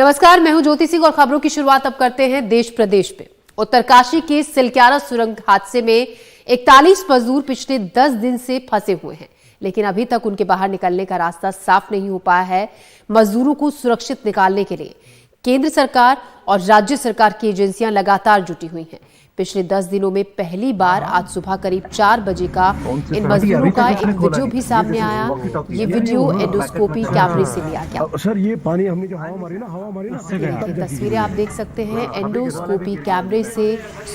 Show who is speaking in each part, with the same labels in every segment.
Speaker 1: नमस्कार, मैं हूं ज्योति सिंह और खबरों की शुरुआत अब करते हैं देश प्रदेश में। उत्तरकाशी के सिलक्यारा सुरंग हादसे में 41 मजदूर पिछले 10 दिन से फंसे हुए हैं, लेकिन अभी तक उनके बाहर निकलने का रास्ता साफ नहीं हो पाया है। मजदूरों को सुरक्षित निकालने के लिए केंद्र सरकार और राज्य सरकार की एजेंसियां लगातार जुटी हुई हैं। पिछले 10 दिनों में पहली बार आज सुबह करीब 4 बजे का इन मजदूरों का एक वीडियो भी सामने आया। ये वीडियो एंडोस्कोपी कैमरे से लिया गया।
Speaker 2: सर, ये पानी हमने जो हवा मारी ना
Speaker 1: तस्वीरें आप देख सकते हैं। एंडोस्कोपी कैमरे से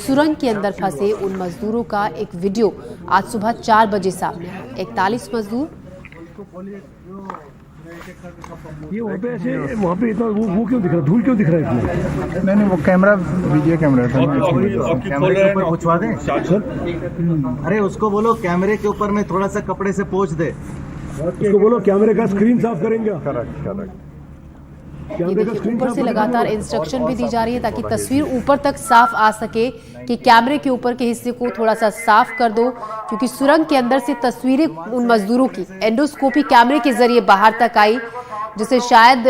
Speaker 1: सुरंग के अंदर फंसे उन मजदूरों का एक वीडियो आज सुबह 4 बजे सामने आया। 41 मजदूर
Speaker 2: ये वहाँ पे इतना वो क्यों दिख रहा है, धूल क्यों दिख रहा है?
Speaker 3: नहीं, वो कैमरा वीडियो कैमरा था। कैमरे के ऊपर पहुंचवा दें
Speaker 2: सर।
Speaker 3: अरे उसको बोलो कैमरे के ऊपर में थोड़ा सा कपड़े से पोंछ दे।
Speaker 2: उसको बोलो कैमरे का स्क्रीन साफ करेंगे।
Speaker 1: ये देखिए, ऊपर से लगातार इंस्ट्रक्शन भी दी जा रही है ताकि तस्वीर ऊपर तक साफ आ सके कि कैमरे के ऊपर के हिस्से को थोड़ा सा साफ कर दो, क्योंकि सुरंग के अंदर से तस्वीरें उन मजदूरों की एंडोस्कोपी कैमरे के जरिए बाहर तक आई, जिससे शायद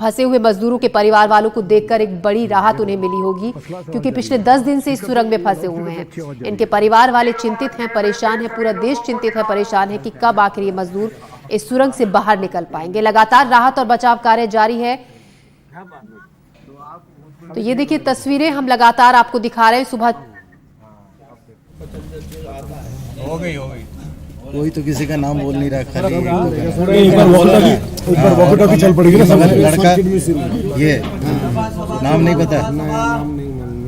Speaker 1: फंसे हुए मजदूरों के परिवार वालों को देखकर एक बड़ी राहत उन्हें मिली होगी, क्योंकि पिछले 10 दिन से इस सुरंग में फंसे हुए हैं। इनके परिवार वाले चिंतित हैं, परेशान हैं, पूरा देश चिंतित है, परेशान है कि कब आखिर ये मजदूर इस सुरंग से बाहर निकल पाएंगे। लगातार राहत और बचाव कार्य जारी है। तो ये देखिए तस्वीरें हम लगातार आपको दिखा रहे हैं। सुबह
Speaker 3: हो गई कोई तो किसी का नाम बोल नहीं रहा।
Speaker 2: ऊपर वॉकी-टॉकी चल पड़ेगी ना।
Speaker 3: लड़का ये नाम नहीं पता।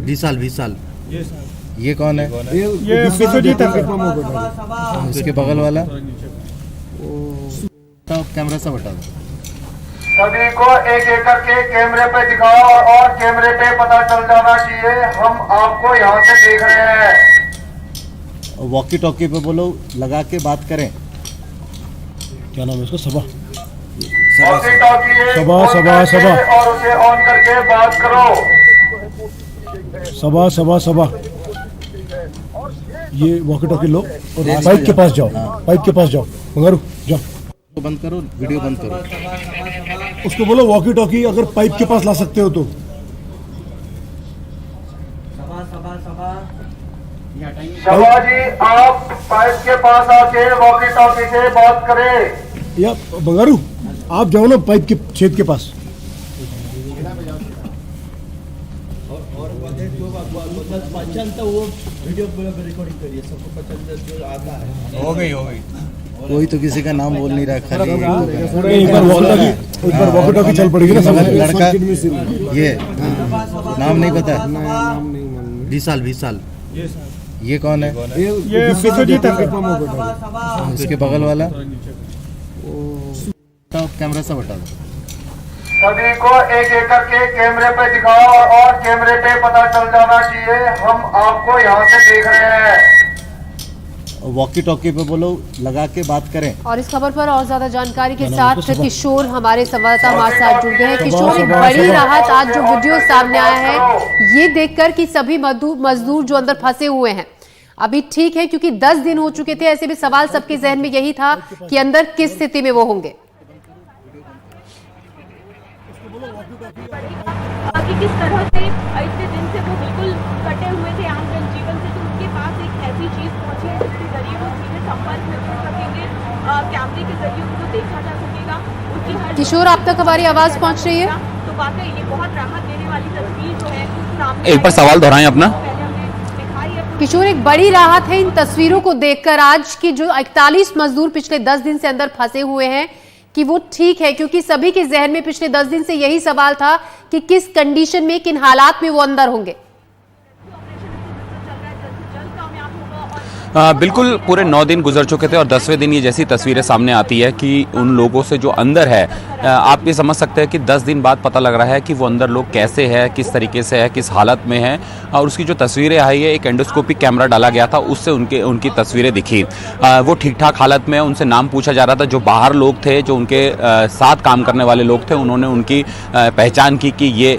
Speaker 3: 20 साल ये कौन है?
Speaker 2: ये विश्वजीत है।
Speaker 3: उसके बगल वाला कैमरा से हटा दो।
Speaker 4: सभी को एक एक करके कैमरे पे दिखाओ और कैमरे पे पता चल जाना चाहिए हम आपको यहाँ से देख रहे हैं।
Speaker 3: वॉकी टॉकी पे बोलो, लगा के बात करें।
Speaker 2: क्या नाम है उसका? सबा
Speaker 4: वॉकी टॉकी
Speaker 2: सबा
Speaker 4: और उसे ऑन करके बात करो।
Speaker 2: सबा ये वॉकी टॉकी लो और पाइप के पास जाओ। पाइप के पास जाओ, मंगारू जाओ।
Speaker 3: बंद करो, वीडियो बंद करो।
Speaker 2: उसको बोलो वॉकी टॉकी अगर पाइप के पास ला सकते हो तो।
Speaker 4: सबा जी, आप पाइप के पास आके वॉकी टॉकी से बात करें।
Speaker 2: या बंगारू आप जाओ ना पाइप के छेद के पास।
Speaker 3: हो गई कोई तो किसी का नाम बोल नहीं रहा।
Speaker 2: ऊपर वॉकी-टॉकी चल पड़ेगी ना।
Speaker 3: लड़का ये नाम नहीं पता। 20 साल ये कौन है?
Speaker 2: ये विश्वजीत है।
Speaker 3: उसके बगल वाला कैमरा से हटा दो।
Speaker 4: सभी को एक एक करके कैमरे पे दिखाओ और कैमरे पे पता चल जाना चाहिए हम आपको यहाँ से देख रहे हैं।
Speaker 3: वॉकी टॉकी पे बोलो, लगा के बात करें।
Speaker 1: और इस खबर पर और ज्यादा जानकारी के साथ किशोर हमारे संवाददाता हमारे साथ जुड़ गए हैं। किशोर, एक बड़ी राहत आज जो वीडियो सामने आया है ये देखकर कि सभी मजदूर जो अंदर फंसे हुए हैं अभी ठीक है, क्योंकि 10 दिन हो चुके थे। ऐसे भी सवाल सबके जहन में यही था कि अंदर किस स्थिति में वो होंगे।
Speaker 5: किस तरह से इतने दिन से वो बिल्कुल कटे हुए थे आम जनजीवन से, तो उनके पास एक ऐसी चीज पहुंची है जिसके जरिए वो सीधे संपर्क में जुड़ सकेंगे। कैमरे के जरिए उनको देखा जा सकेगा। उनकी हर
Speaker 1: किशोर, आप तक हमारी आवाज पहुंच रही है?
Speaker 5: तो वाकई ये बहुत राहत देने वाली तस्वीर जो है सामने।
Speaker 6: एक बार सवाल दोहराएं अपना।
Speaker 1: किशोर, एक बड़ी राहत है इन तस्वीरों को देखकर आज की जो 41 मजदूर पिछले 10 दिन से अंदर फंसे हुए हैं कि वो ठीक है, क्योंकि सभी के जहन में पिछले 10 दिन से यही सवाल था कि किस कंडीशन में, किन हालात में वो अंदर होंगे।
Speaker 6: बिल्कुल पूरे 9 दिन गुजर चुके थे और 10वें दिन ये जैसी तस्वीरें सामने आती है कि उन लोगों से जो अंदर है, आप ये समझ सकते हैं कि 10 दिन बाद पता लग रहा है कि वो अंदर लोग कैसे हैं, किस तरीके से है, किस हालत में है। और उसकी जो तस्वीरें आई है, एक एंडोस्कोपिक कैमरा डाला गया था, उससे उनकी तस्वीरें दिखी। वो ठीक ठाक हालत में, उनसे नाम पूछा जा रहा था। जो बाहर लोग थे, जो उनके साथ काम करने वाले लोग थे, उन्होंने उनकी पहचान की कि ये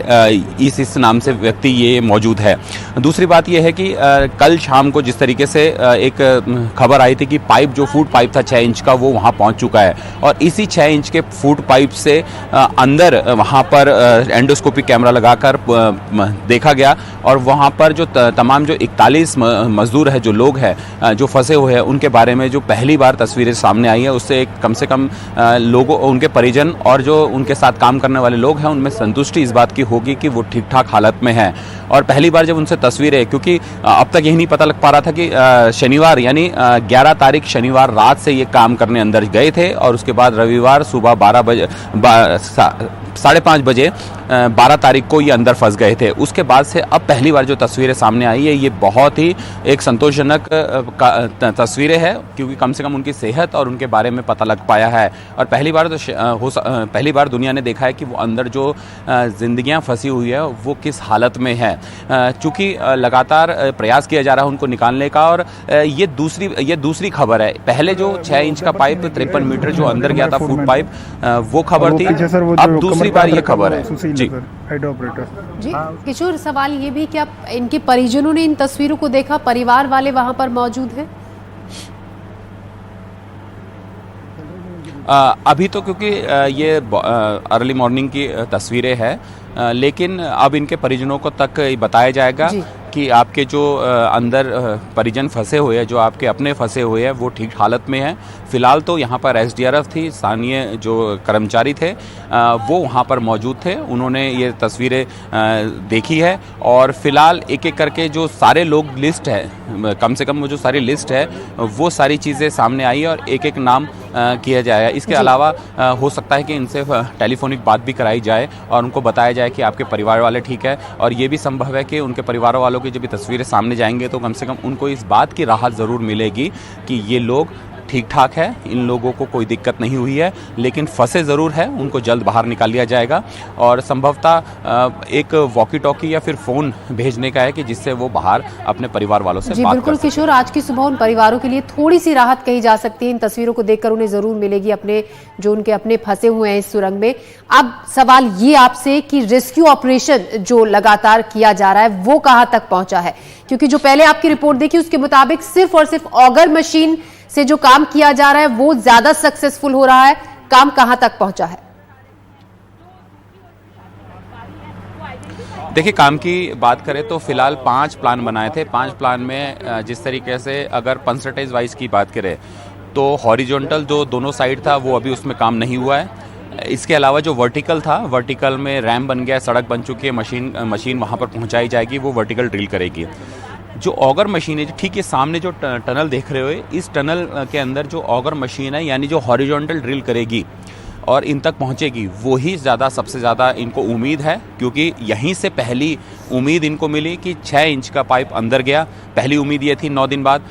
Speaker 6: इस नाम से व्यक्ति ये मौजूद है। दूसरी बात यह है कि कल शाम को जिस तरीके से एक खबर आई थी कि पाइप जो फूड पाइप था 6 इंच का वो वहाँ पहुँच चुका है और इसी 6 इंच के फूड पाइप से अंदर वहाँ पर एंडोस्कोपिक कैमरा लगाकर देखा गया और वहाँ पर जो तमाम जो 41 मजदूर है, जो लोग हैं जो फंसे हुए हैं, उनके बारे में जो पहली बार तस्वीरें सामने आई है उससे कम से कम लोगों, उनके परिजन और जो उनके साथ काम करने वाले लोग हैं उनमें संतुष्टि इस बात की होगी कि वो ठीक ठाक हालत में हैं। और पहली बार जब उनसे तस्वीरें, क्योंकि अब तक यही नहीं पता लग पा रहा था कि शनिवार यानी 11 तारीख शनिवार रात से ये काम करने अंदर गए थे और उसके बाद रविवार सुबह 5:30 बजे 12 तारीख को ये अंदर फंस गए थे। उसके बाद से अब पहली बार जो तस्वीरें सामने आई है ये बहुत ही एक संतोषजनक तस्वीरें हैं, क्योंकि कम से कम उनकी सेहत और उनके बारे में पता लग पाया है। और पहली बार दुनिया ने देखा है कि वो अंदर जो जिंदगियां फंसी हुई है वो किस हालत में है। चूँकि लगातार प्रयास किया जा रहा है उनको निकालने का और ये दूसरी खबर है। पहले जो 6 इंच का पाइप 53 मीटर जो अंदर गया था फूड पाइप, वो खबर थी। अब दूसरी बार ये खबर है। जी
Speaker 1: जी किशोर, सवाल ये भी कि आप इनके परिजनों ने इन तस्वीरों को देखा, परिवार वाले वहां पर मौजूद हैं?
Speaker 6: अभी तो क्योंकि ये अर्ली मॉर्निंग की तस्वीरें हैं, लेकिन अब इनके परिजनों को तक बताया जाएगा कि आपके जो अंदर परिजन फंसे हुए हैं, जो आपके अपने फंसे हुए हैं, वो ठीक हालत में हैं। फ़िलहाल तो यहाँ पर SDRF थी, स्थानीय जो कर्मचारी थे वो वहाँ पर मौजूद थे, उन्होंने ये तस्वीरें देखी है और फ़िलहाल एक एक करके जो सारे लोग लिस्ट है, कम से कम वो जो सारी लिस्ट है वो सारी चीज़ें सामने आई है और एक एक नाम किया जाएगा। इसके अलावा हो सकता है कि इनसे टेलीफोनिक बात भी कराई जाए और उनको बताया जाए कि आपके परिवार वाले ठीक है, और ये भी संभव है कि उनके परिवार वालों की जब भी तस्वीरें सामने जाएंगे तो कम से कम उनको इस बात की राहत ज़रूर मिलेगी कि ये लोग ठीक ठाक है, इन लोगों को कोई दिक्कत नहीं हुई है, लेकिन फंसे ज़रूर है, उनको जल्द बाहर निकाल लिया जाएगा और संभवतः एक वॉकी टॉकी या फिर फ़ोन भेजने का है कि जिससे वो बाहर अपने परिवार वालों से बात
Speaker 1: बिल्कुल किशोर, आज की सुबह उन परिवारों के लिए थोड़ी सी राहत कही जा सकती है। इन तस्वीरों को देखकर उन्हें ज़रूर मिलेगी, अपने जो उनके अपने फंसे हुए हैं इस सुरंग में। अब सवाल ये आपसे कि रेस्क्यू ऑपरेशन जो लगातार किया जा रहा है वो कहाँ तक पहुंचा है? क्योंकि जो पहले आपकी रिपोर्ट देखी उसके मुताबिक सिर्फ और सिर्फ ऑगर मशीन से जो काम किया जा रहा है वो ज्यादा सक्सेसफुल हो रहा है। काम कहां तक पहुंचा है?
Speaker 6: देखिए, काम की बात करें तो फिलहाल 5 प्लान बनाए थे। 5 प्लान में जिस तरीके से अगर परसेंटेज वाइज की बात करें तो हॉरिजॉन्टल जो दोनों साइड था वो अभी उसमें काम नहीं हुआ है। इसके अलावा जो वर्टिकल था, वर्टिकल में रैम बन गया, सड़क बन चुकी है, मशीन वहाँ पर पहुँचाई जाएगी, वो वर्टिकल ड्रिल करेगी। जो ऑगर मशीन है, ठीक है, सामने जो टनल देख रहे हो, इस टनल के अंदर जो ऑगर मशीन है यानी जो हॉरिजॉन्टल ड्रिल करेगी और इन तक पहुंचेगी, वही सबसे ज़्यादा इनको उम्मीद है, क्योंकि यहीं से पहली उम्मीद इनको मिली कि 6 इंच का पाइप अंदर गया। पहली उम्मीद ये थी 9 दिन बाद।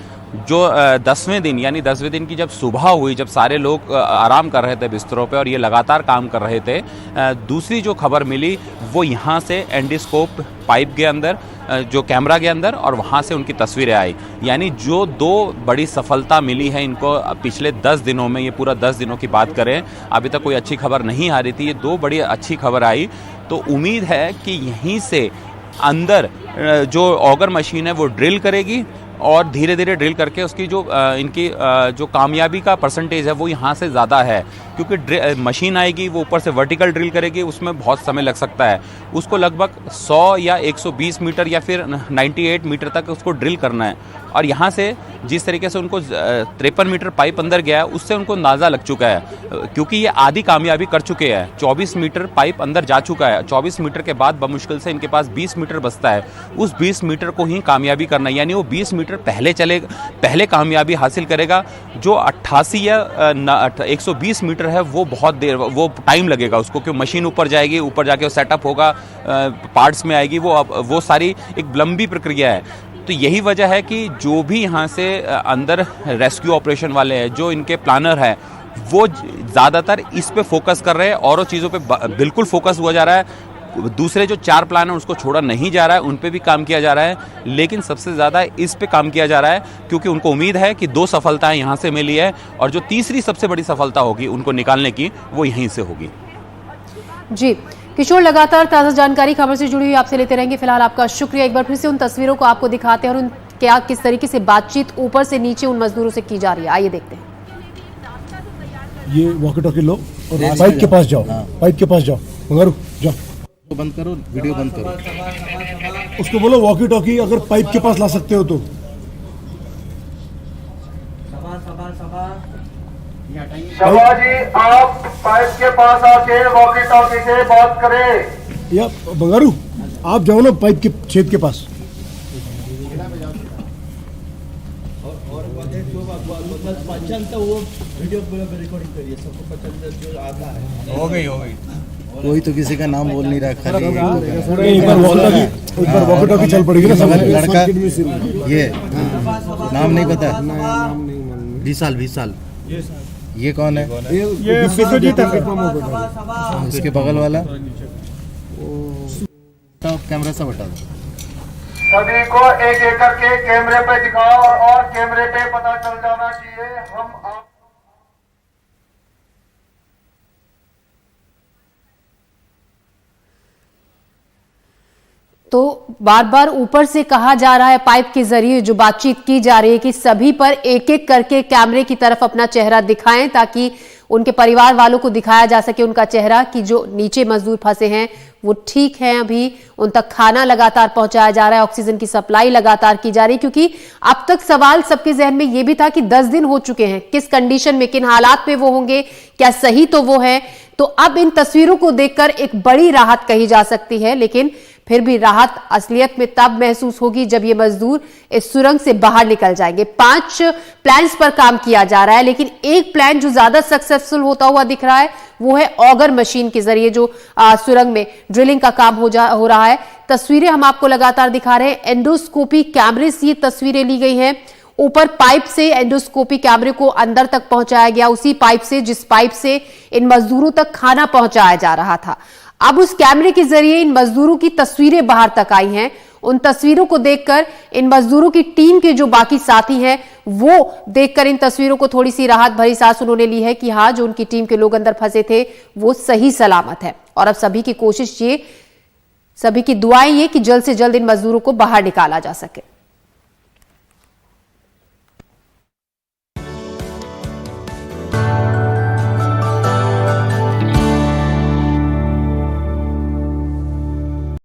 Speaker 6: जो 10वें दिन यानी 10वें दिन की जब सुबह हुई, जब सारे लोग आराम कर रहे थे बिस्तरों पे और ये लगातार काम कर रहे थे, दूसरी जो खबर मिली वो यहाँ से एंडोस्कोप पाइप के अंदर, जो कैमरा के अंदर, और वहाँ से उनकी तस्वीरें आई। यानी जो 2 बड़ी सफलता मिली है इनको पिछले 10 दिनों में, ये पूरा 10 दिनों की बात करें, अभी तक कोई अच्छी खबर नहीं आ रही थी, ये 2 बड़ी अच्छी खबर आई। तो उम्मीद है कि यहीं से अंदर जो ऑगर मशीन है वो ड्रिल करेगी और धीरे धीरे ड्रिल करके उसकी जो इनकी जो कामयाबी का परसेंटेज है वो यहाँ से ज़्यादा है, क्योंकि मशीन आएगी वो ऊपर से वर्टिकल ड्रिल करेगी, उसमें बहुत समय लग सकता है। उसको लगभग 100 या 120 मीटर या फिर 98 मीटर तक उसको ड्रिल करना है। और यहाँ से जिस तरीके से उनको 53 मीटर पाइप अंदर गया है उससे उनको अंदाज़ा लग चुका है, क्योंकि ये आधी कामयाबी कर चुके हैं। 24 मीटर पाइप अंदर जा चुका है। 24 मीटर के बाद बमुश्किल से इनके पास 20 मीटर बचता है। उस 20 मीटर को ही कामयाबी करना है, यानी वो 20 मीटर पहले कामयाबी हासिल करेगा। जो 88 या 120 मीटर है वो बहुत देर, वो टाइम लगेगा उसको, क्योंकि मशीन ऊपर जाएगी, ऊपर जाके सेटअप होगा, पार्ट्स में आएगी, वो सारी एक लंबी प्रक्रिया है। तो यही वजह है कि जो भी यहाँ से अंदर रेस्क्यू ऑपरेशन वाले हैं, जो इनके प्लानर हैं, वो ज़्यादातर इस पे फोकस कर रहे हैं, औरों चीज़ों पे बिल्कुल फोकस हुआ जा रहा है। दूसरे जो 4 प्लान हैं उसको छोड़ा नहीं जा रहा है, उन पे भी काम किया जा रहा है, लेकिन सबसे ज़्यादा इस पे काम किया जा रहा है, क्योंकि उनको उम्मीद है कि 2 सफलताएं यहाँ से मिली है और जो तीसरी सबसे बड़ी सफलता होगी उनको निकालने की, वो यहीं से होगी।
Speaker 1: जी किशोर, लगातार ताज़ा जानकारी खबर से जुड़ी हुई आपसे लेते रहेंगे। फिलहाल आपका शुक्रिया। एक बार फिर से उन तस्वीरों को आपको दिखाते हैं और उन क्या किस तरीके से बातचीत ऊपर से नीचे उन मजदूरों से की जा रही है, आइए देखते हैं।
Speaker 2: ये वॉकी टॉकी लो और पाइप के पास जाओ, पाइप के पास जाओ, मंगारू जाओ,
Speaker 3: बंद करो, वीडियो बंद करो।
Speaker 2: उसको बोलो वॉकी टॉकी अगर पाइप के पास ला सकते हो तो।
Speaker 4: शबा जी, आप पाइप के पास आके वॉकी टॉकी से बात करें।
Speaker 2: या मंगारू आप जाओ ना पाइप के छेद के पास।
Speaker 3: हो गई कोई तो किसी का नाम बोल नहीं रहा, खाली
Speaker 2: एक बार वॉकी टॉकी चल पड़ेगी ना सब।
Speaker 3: लड़का ये नाम नहीं पता, 20 साल ये कौन है?
Speaker 2: ये विश्वजीत है।
Speaker 3: इसके बगल वाला कैमरा से बता दो।
Speaker 4: सभी को एक एक करके कैमरे पे दिखाओ और कैमरे पे पता चल जाना चाहिए हम आप
Speaker 1: तो बार बार ऊपर से कहा जा रहा है, पाइप के जरिए जो बातचीत की जा रही है कि सभी पर एक एक करके कैमरे की तरफ अपना चेहरा दिखाएं ताकि उनके परिवार वालों को दिखाया जा सके उनका चेहरा कि जो नीचे मजदूर फंसे हैं वो ठीक हैं, अभी उन तक खाना लगातार पहुंचाया जा रहा है, ऑक्सीजन की सप्लाई लगातार की जा रही है। क्योंकि अब तक सवाल सबके जहन में ये भी था कि 10 दिन हो चुके हैं, किस कंडीशन में, किन हालात में वो होंगे, क्या सही तो वो है। तो अब इन तस्वीरों को देखकर एक बड़ी राहत कही जा सकती है, लेकिन फिर भी राहत असलियत में तब महसूस होगी जब ये मजदूर इस सुरंग से बाहर निकल जाएंगे। 5 प्लान्स पर काम किया जा रहा है, लेकिन एक प्लान जो ज्यादा सक्सेसफुल होता हुआ दिख रहा है वो है ऑगर मशीन के जरिए जो सुरंग में ड्रिलिंग का काम हो रहा है। तस्वीरें हम आपको लगातार दिखा रहे हैं, एंडोस्कोपी कैमरे से ये तस्वीरें ली गई हैं। ऊपर पाइप से एंडोस्कोपी कैमरे को अंदर तक पहुंचाया गया, उसी पाइप से जिस पाइप से इन मजदूरों तक खाना पहुंचाया जा रहा था। अब उस कैमरे के जरिए इन मजदूरों की तस्वीरें बाहर तक आई हैं। उन तस्वीरों को देखकर इन मजदूरों की टीम के जो बाकी साथी हैं वो देखकर इन तस्वीरों को थोड़ी सी राहत भरी सांस उन्होंने ली है कि हाँ, जो उनकी टीम के लोग अंदर फंसे थे वो सही सलामत है। और अब सभी की कोशिश ये, सभी की दुआएं ये कि जल्द से जल्द इन मजदूरों को बाहर निकाला जा सके।